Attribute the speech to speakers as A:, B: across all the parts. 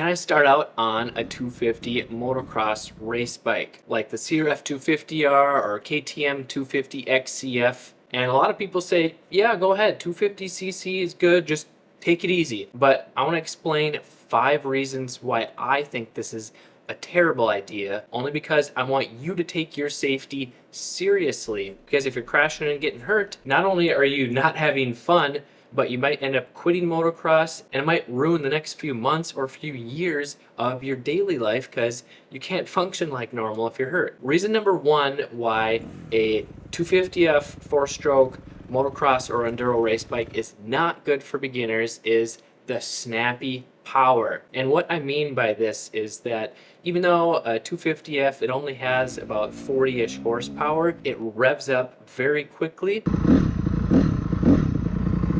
A: Can I start out on a 250 motocross race bike like the CRF250R or KTM 250 XCF? And a lot of people say, yeah, go ahead, 250cc is good, just take it easy. But I want to explain 5 reasons why I think this is a terrible idea, only because I want you to take your safety seriously. Because if you're crashing and getting hurt, not only are you not having fun, but you might end up quitting motocross, and it might ruin the next few months or few years of your daily life because you can't function like normal if you're hurt. Reason number 1 why a 250F 4-stroke motocross or enduro race bike is not good for beginners is the snappy power. And what I mean by this is that even though a 250F, it only has about 40-ish horsepower, it revs up very quickly,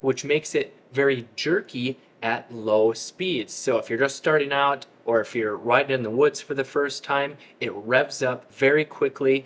A: which makes it very jerky at low speeds. So if you're just starting out or if you're riding in the woods for the first time, it revs up very quickly.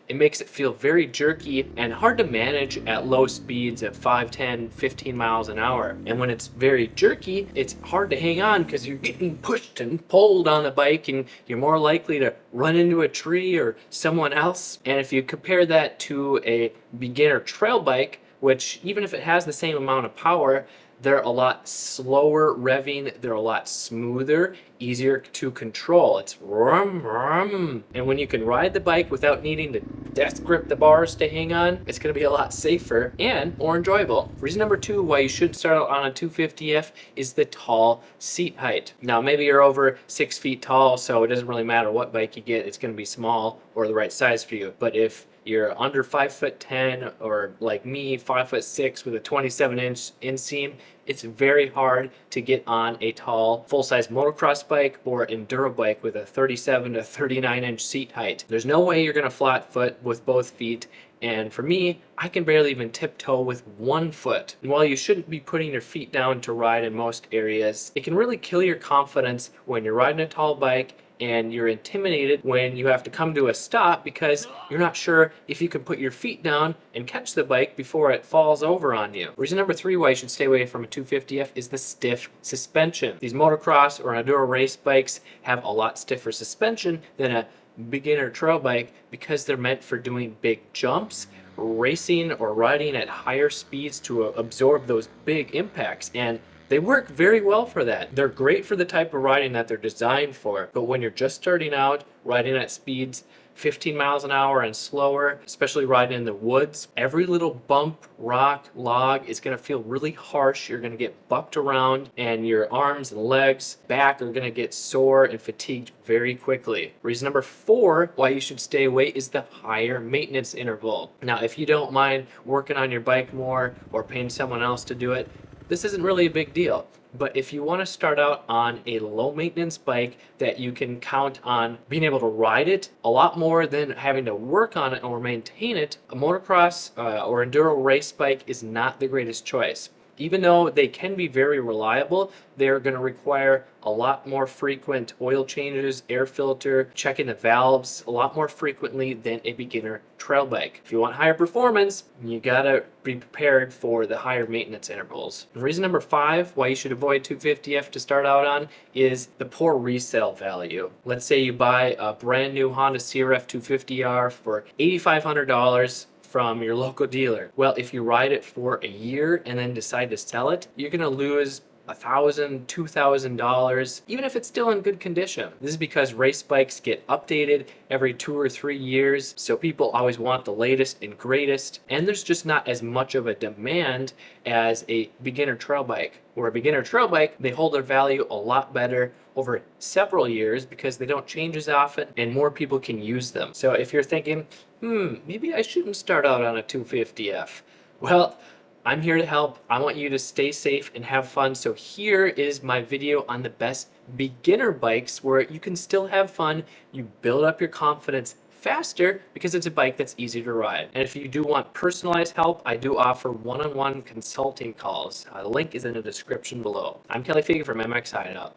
A: It makes it feel very jerky and hard to manage at low speeds of 5, 10, 15 miles an hour. And when it's very jerky, it's hard to hang on because you're getting pushed and pulled on the bike and you're more likely to run into a tree or someone else. And if you compare that to a beginner trail bike, which even if it has the same amount of power, they're a lot slower revving, they're a lot smoother, easier to control. It's rum rum. And when you can ride the bike without needing to death grip the bars to hang on, it's going to be a lot safer and more enjoyable. Reason number 2 why you should start out on a 250F is the tall seat height. Now maybe you're over 6 feet tall, so it doesn't really matter what bike you get, it's going to be small or the right size for you. But if you're under 5'10" or like me, 5'6" with a 27-inch inseam, it's very hard to get on a tall full-size motocross bike or enduro bike with a 37 to 39-inch seat height. There's no way you're going to flat foot with both feet, and for me, I can barely even tiptoe with 1 foot. And while you shouldn't be putting your feet down to ride in most areas, it can really kill your confidence when you're riding a tall bike and you're intimidated when you have to come to a stop because you're not sure if you can put your feet down and catch the bike before it falls over on you. Reason number 3 why you should stay away from a 250F is the stiff suspension. These motocross or enduro race bikes have a lot stiffer suspension than a beginner trail bike because they're meant for doing big jumps, racing, or riding at higher speeds to absorb those big impacts. And they work very well for that. They're great for the type of riding that they're designed for. But when you're just starting out, riding at speeds 15 miles an hour and slower, especially riding in the woods, every little bump, rock, log is going to feel really harsh. You're going to get bucked around and your arms and legs, back are going to get sore and fatigued very quickly. Reason number 4 why you should stay away is the higher maintenance interval. Now, if you don't mind working on your bike more or paying someone else to do it, this isn't really a big deal. But if you want to start out on a low maintenance bike that you can count on being able to ride it a lot more than having to work on it or maintain it, a motocross or enduro race bike is not the greatest choice. Even though they can be very reliable, they're going to require a lot more frequent oil changes, air filter, checking the valves a lot more frequently than a beginner trail bike. If you want higher performance, you gotta be prepared for the higher maintenance intervals. And reason number 5 why you should avoid 250F to start out on is the poor resale value. Let's say you buy a brand new Honda CRF250R for $8,500 from your local dealer. Well, if you ride it for a year and then decide to sell it, you're gonna lose $1,000, $2,000, even if it's still in good condition. This is because race bikes get updated every 2 or 3 years, so people always want the latest and greatest, and there's just not as much of a demand as a beginner trail bike. Where a beginner trail bike, they hold their value a lot better over several years because they don't change as often and more people can use them. So if you're thinking, maybe I shouldn't start out on a 250F, well, I'm here to help. I want you to stay safe and have fun. So here is my video on the best beginner bikes where you can still have fun. You build up your confidence faster because it's a bike that's easy to ride. And if you do want personalized help, I do offer one-on-one consulting calls. The link is in the description below. I'm Kelly Fig from MX Hideout.